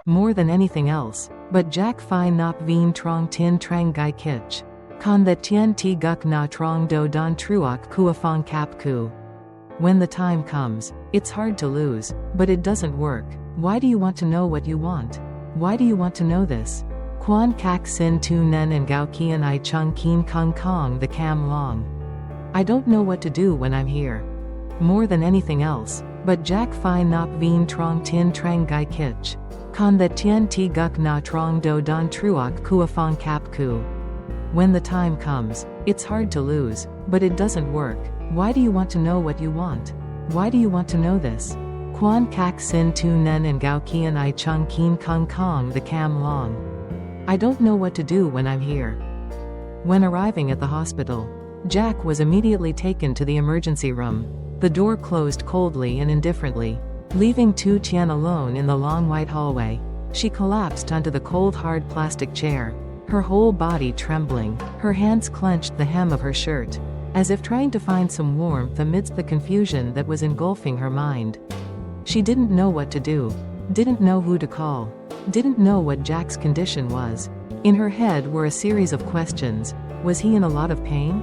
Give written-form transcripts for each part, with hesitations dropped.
more than anything else, but Jack Phi Nop Vien Trong Tin Trang Gai Kich. Con that Tien Ti Guk Na Trong Do Don Truoc Kua Phong Kap Ku. When the time comes, it's hard to lose, but it doesn't work. Why do you want to know what you want? Why do you want to know this? Quan Kak Sin Tu Nen and Gao Kian I Chung Keen Kung Kong the Cam Long. I don't know what to do when I'm here. More than anything else, but Jack Phi Nop Vien Trong Tin Trang Gai Kich. Con that Tien Ti Guk Na Trong Do Don Truoc Kua Phong Kap Ku. When the time comes, it's hard to lose, but it doesn't work. Why do you want to know what you want? Why do you want to know this? Quan Kak Sin Tu Nen and Gao Kian I Chung Keen Kung Kong the Cam Long. I don't know what to do when I'm here. When arriving at the hospital, Jack was immediately taken to the emergency room. The door closed coldly and indifferently, leaving Tu Tien alone in the long white hallway. She collapsed onto the cold hard plastic chair, her whole body trembling. Her hands clenched the hem of her shirt, as if trying to find some warmth amidst the confusion that was engulfing her mind. She didn't know what to do, didn't know who to call, didn't know what Jack's condition was. In her head were a series of questions. Was he in a lot of pain?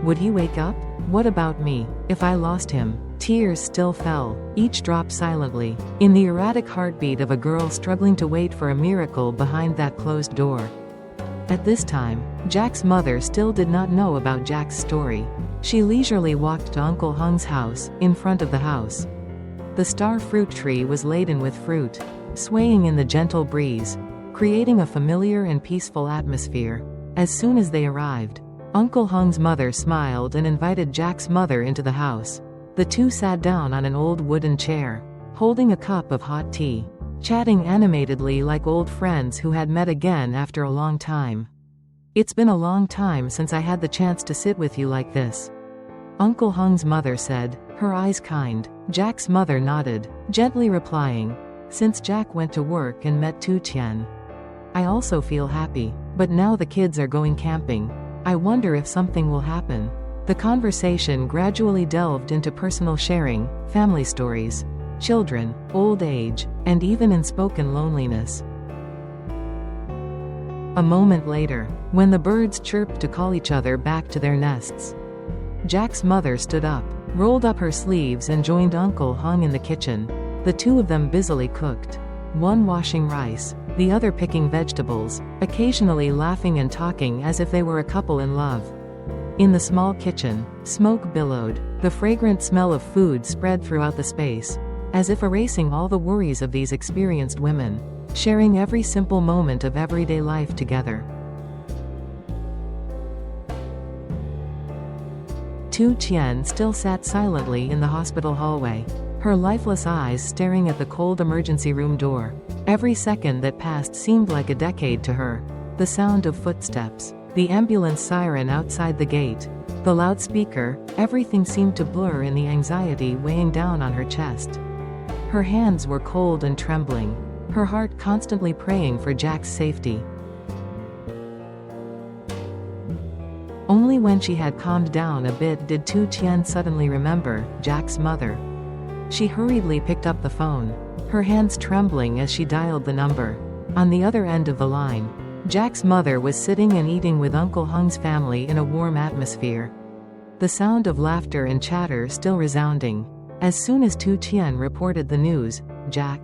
Would he wake up? What about me, if I lost him? Tears still fell, each drop silently, in the erratic heartbeat of a girl struggling to wait for a miracle behind that closed door. At this time, Jack's mother still did not know about Jack's story. She leisurely walked to Uncle Hung's house. In front of the house, the star fruit tree was laden with fruit, swaying in the gentle breeze, creating a familiar and peaceful atmosphere. As soon as they arrived, Uncle Hung's mother smiled and invited Jack's mother into the house. The two sat down on an old wooden chair, holding a cup of hot tea, chatting animatedly like old friends who had met again after a long time. It's been a long time since I had the chance to sit with you like this, Uncle Hung's mother said, her eyes kind. Jack's mother nodded, gently replying, since Jack went to work and met Tu Tien. I also feel happy, but now the kids are going camping. I wonder if something will happen. The conversation gradually delved into personal sharing, family stories, children, old age, and even unspoken loneliness. A moment later, when the birds chirped to call each other back to their nests, Jack's mother stood up, rolled up her sleeves and joined Uncle Hung in the kitchen. The two of them busily cooked, one washing rice, the other picking vegetables, occasionally laughing and talking as if they were a couple in love. In the small kitchen, smoke billowed, the fragrant smell of food spread throughout the space, as if erasing all the worries of these experienced women, sharing every simple moment of everyday life together. Tu Tien still sat silently in the hospital hallway, her lifeless eyes staring at the cold emergency room door. Every second that passed seemed like a decade to her. The sound of footsteps, the ambulance siren outside the gate, the loudspeaker, everything seemed to blur in the anxiety weighing down on her chest. Her hands were cold and trembling, her heart constantly praying for Jack's safety. Only when she had calmed down a bit did Tu Tien suddenly remember Jack's mother. She hurriedly picked up the phone, her hands trembling as she dialed the number. On the other end of the line, Jack's mother was sitting and eating with Uncle Hung's family in a warm atmosphere, the sound of laughter and chatter still resounding. As soon as Tu Tien reported the news, Jack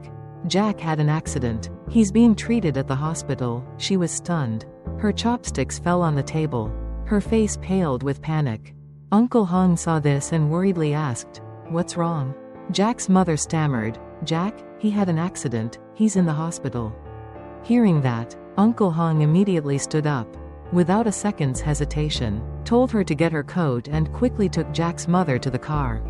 had an accident. He's being treated at the hospital. She was stunned. Her chopsticks fell on the table. Her face paled with panic. Uncle Hung saw this and worriedly asked, "What's wrong?" Jack's mother stammered, "Jack, he had an accident, he's in the hospital." Hearing that, Uncle Hung immediately stood up, without a second's hesitation, told her to get her coat and quickly took Jack's mother to the car.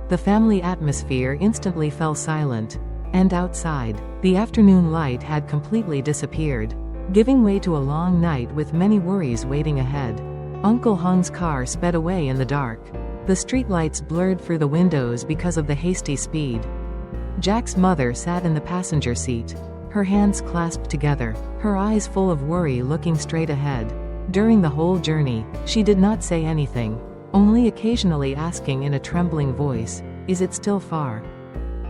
The family atmosphere instantly fell silent, and outside, the afternoon light had completely disappeared, giving way to a long night with many worries waiting ahead. Uncle Hung's car sped away in the dark. The streetlights blurred through the windows because of the hasty speed. Jack's mother sat in the passenger seat, her hands clasped together, her eyes full of worry looking straight ahead. During the whole journey, she did not say anything, only occasionally asking in a trembling voice, "Is it still far?"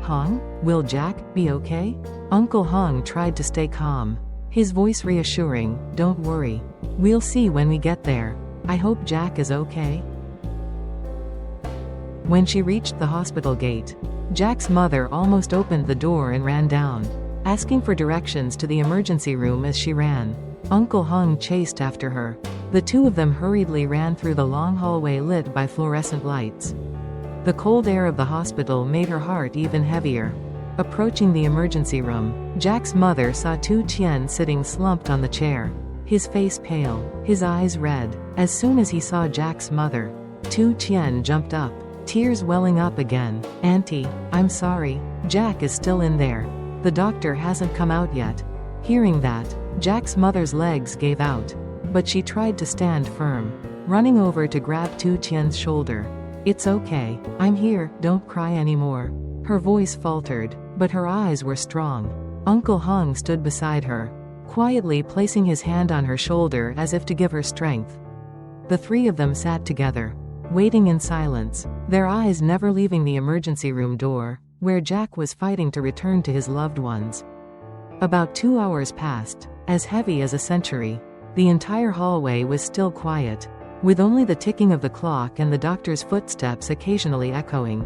Hong, will Jack be okay? Uncle Hong tried to stay calm. His voice reassuring, don't worry. We'll see when we get there. I hope Jack is okay. When she reached the hospital gate, Jack's mother almost opened the door and ran down, asking for directions to the emergency room as she ran. Uncle Hong chased after her. The two of them hurriedly ran through the long hallway lit by fluorescent lights. The cold air of the hospital made her heart even heavier. Approaching the emergency room, Jack's mother saw Tu Tien sitting slumped on the chair, his face pale, his eyes red. As soon as he saw Jack's mother, Tu Tien jumped up, tears welling up again. Auntie, I'm sorry, Jack is still in there. The doctor hasn't come out yet. Hearing that, Jack's mother's legs gave out, but she tried to stand firm, running over to grab Tu Tien's shoulder. It's okay, I'm here, don't cry anymore. Her voice faltered, but her eyes were strong. Uncle Hong stood beside her, quietly placing his hand on her shoulder as if to give her strength. The three of them sat together, waiting in silence, their eyes never leaving the emergency room door, where Jack was fighting to return to his loved ones. About 2 hours passed, as heavy as a century. The entire hallway was still quiet, with only the ticking of the clock and the doctor's footsteps occasionally echoing.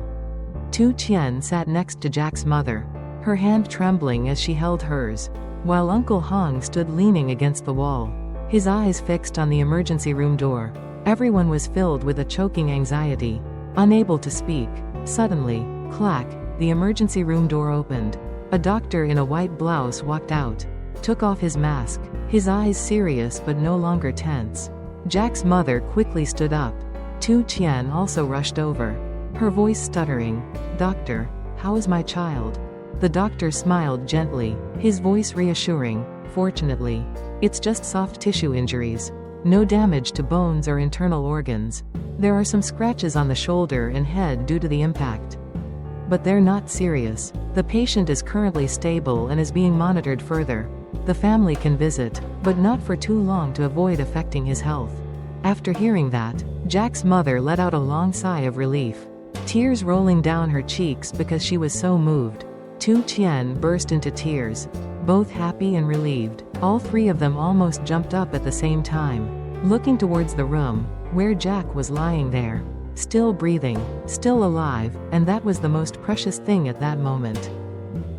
Tu Tien sat next to Jack's mother, her hand trembling as she held hers, while Uncle Hong stood leaning against the wall, his eyes fixed on the emergency room door. Everyone was filled with a choking anxiety, unable to speak. Suddenly, clack, the emergency room door opened. A doctor in a white blouse walked out, took off his mask, his eyes serious but no longer tense. Jack's mother quickly stood up. Tu Tien also rushed over, her voice stuttering. Doctor, how is my child? The doctor smiled gently, his voice reassuring. Fortunately, it's just soft tissue injuries. No damage to bones or internal organs. There are some scratches on the shoulder and head due to the impact, but they're not serious. The patient is currently stable and is being monitored further. The family can visit, but not for too long to avoid affecting his health. After hearing that, Jack's mother let out a long sigh of relief, tears rolling down her cheeks because she was so moved. Tu Tien burst into tears, both happy and relieved. All three of them almost jumped up at the same time, looking towards the room, where Jack was lying there, still breathing, still alive, and that was the most precious thing at that moment.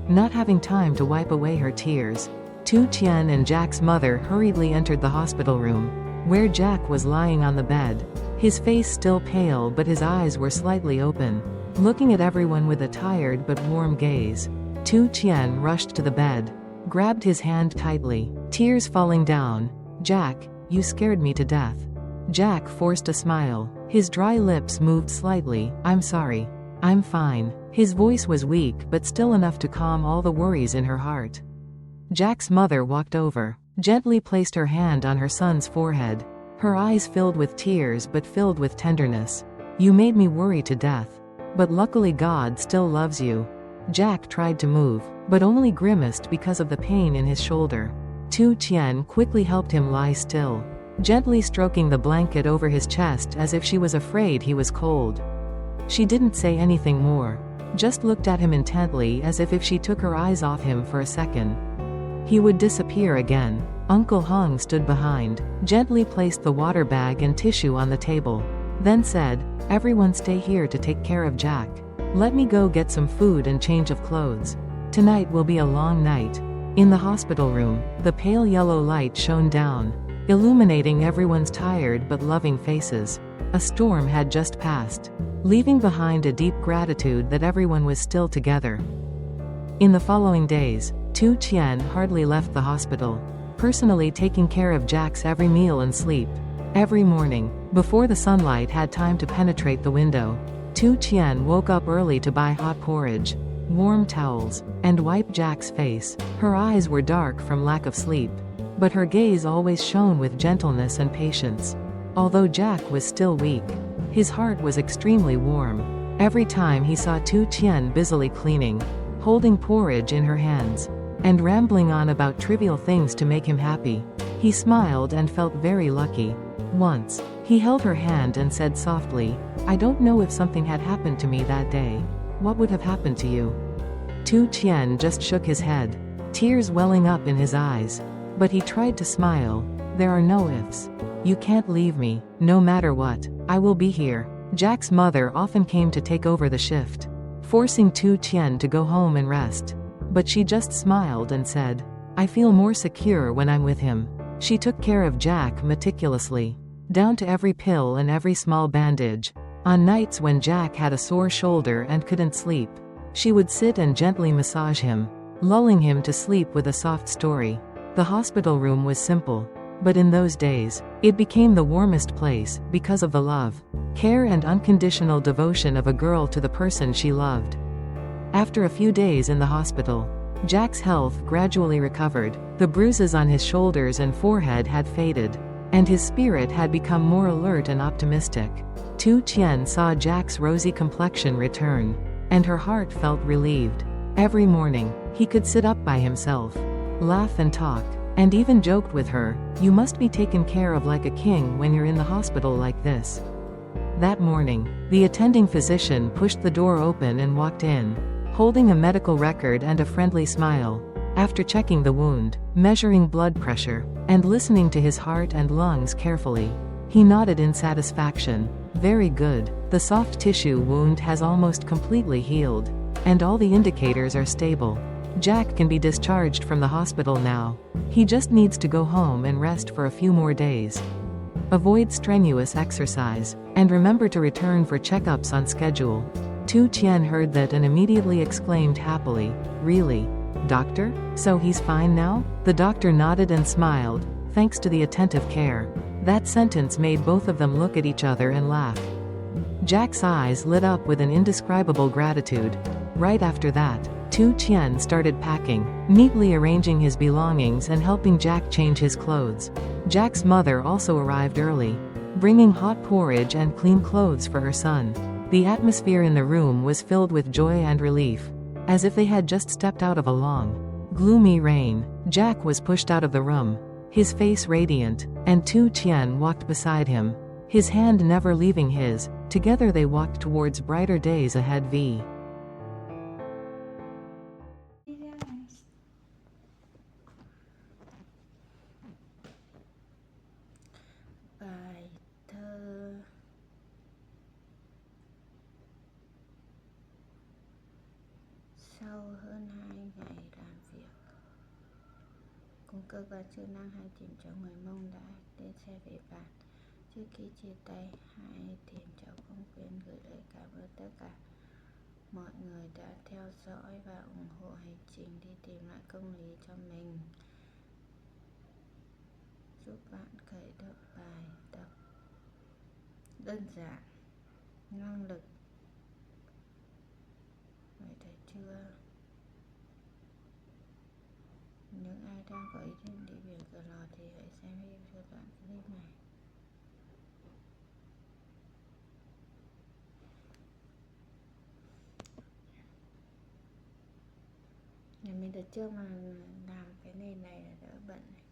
Not having time to wipe away her tears, Tu Tien and Jack's mother hurriedly entered the hospital room, where Jack was lying on the bed, his face still pale but his eyes were slightly open, looking at everyone with a tired but warm gaze. Tu Tien rushed to the bed, grabbed his hand tightly, tears falling down. Jack, you scared me to death. Jack forced a smile, his dry lips moved slightly. I'm sorry. I'm fine. His voice was weak but still enough to calm all the worries in her heart. Jack's mother walked over, gently placed her hand on her son's forehead, her eyes filled with tears but filled with tenderness. You made me worry to death. But luckily God still loves you. Jack tried to move, but only grimaced because of the pain in his shoulder. Tu Tien quickly helped him lie still, gently stroking the blanket over his chest as if she was afraid he was cold. She didn't say anything more, just looked at him intently as if she took her eyes off him for a second, he would disappear again. Uncle Hong stood behind, gently placed the water bag and tissue on the table, then said, everyone stay here to take care of Jack. Let me go get some food and change of clothes. Tonight will be a long night. In the hospital room, the pale yellow light shone down, illuminating everyone's tired but loving faces. A storm had just passed, leaving behind a deep gratitude that everyone was still together. In the following days, Tu Tien hardly left the hospital, personally taking care of Jack's every meal and sleep. Every morning, before the sunlight had time to penetrate the window, Tu Tien woke up early to buy hot porridge, warm towels, and wipe Jack's face. Her eyes were dark from lack of sleep, but her gaze always shone with gentleness and patience. Although Jack was still weak, his heart was extremely warm. Every time he saw Tu Tien busily cleaning, holding porridge in her hands, and rambling on about trivial things to make him happy, he smiled and felt very lucky. Once, he held her hand and said softly, I don't know if something had happened to me that day. What would have happened to you? Tu Tien just shook his head, tears welling up in his eyes. But he tried to smile. There are no ifs. You can't leave me, no matter what. I will be here. Jack's mother often came to take over the shift, forcing Tu Tien to go home and rest. But she just smiled and said, I feel more secure when I'm with him. She took care of Jack meticulously, down to every pill and every small bandage. On nights when Jack had a sore shoulder and couldn't sleep, she would sit and gently massage him, lulling him to sleep with a soft story. The hospital room was simple, but in those days, it became the warmest place because of the love, care and unconditional devotion of a girl to the person she loved. After a few days in the hospital, Jack's health gradually recovered. The bruises on his shoulders and forehead had faded, and his spirit had become more alert and optimistic. Tu Tien saw Jack's rosy complexion return, and her heart felt relieved. Every morning, he could sit up by himself, laugh and talk, and even joked with her, you must be taken care of like a king when you're in the hospital like this. That morning, the attending physician pushed the door open and walked in, holding a medical record and a friendly smile. After checking the wound, measuring blood pressure, and listening to his heart and lungs carefully, he nodded in satisfaction. Very good. The soft tissue wound has almost completely healed, and all the indicators are stable. Jack can be discharged from the hospital now. He just needs to go home and rest for a few more days. Avoid strenuous exercise, and remember to return for checkups on schedule. Tu Tien heard that and immediately exclaimed happily, really? Doctor? So he's fine now? The doctor nodded and smiled, thanks to the attentive care. That sentence made both of them look at each other and laugh. Jack's eyes lit up with an indescribable gratitude. Right after that, Tu Tien started packing, neatly arranging his belongings and helping Jack change his clothes. Jack's mother also arrived early, bringing hot porridge and clean clothes for her son. The atmosphere in the room was filled with joy and relief, as if they had just stepped out of a long, gloomy rain. Jack was pushed out of the room, his face radiant, and Tu Tien walked beside him, his hand never leaving his. Together they walked towards brighter days ahead. Bài thơ sau hơn 2 ngày làm việc cùng cơ quan chức năng, hai thuyền trưởng người Mông đã lên xe về bản. Trước khi chia tay, hai thuyền trưởng không quên gửi lời cảm ơn tất cả mọi người đã theo dõi và ủng hộ hành trình đi tìm lại công lý cho mình. Giúp bạn khởi động bài tập đơn giản, năng lực. Vậy thấy chưa? Những ai đang có ý định đi biển Cửa Lò thì hãy xem video cho đoạn clip này. Nhà mình đợt trước mà làm cái nền này là đỡ bận này.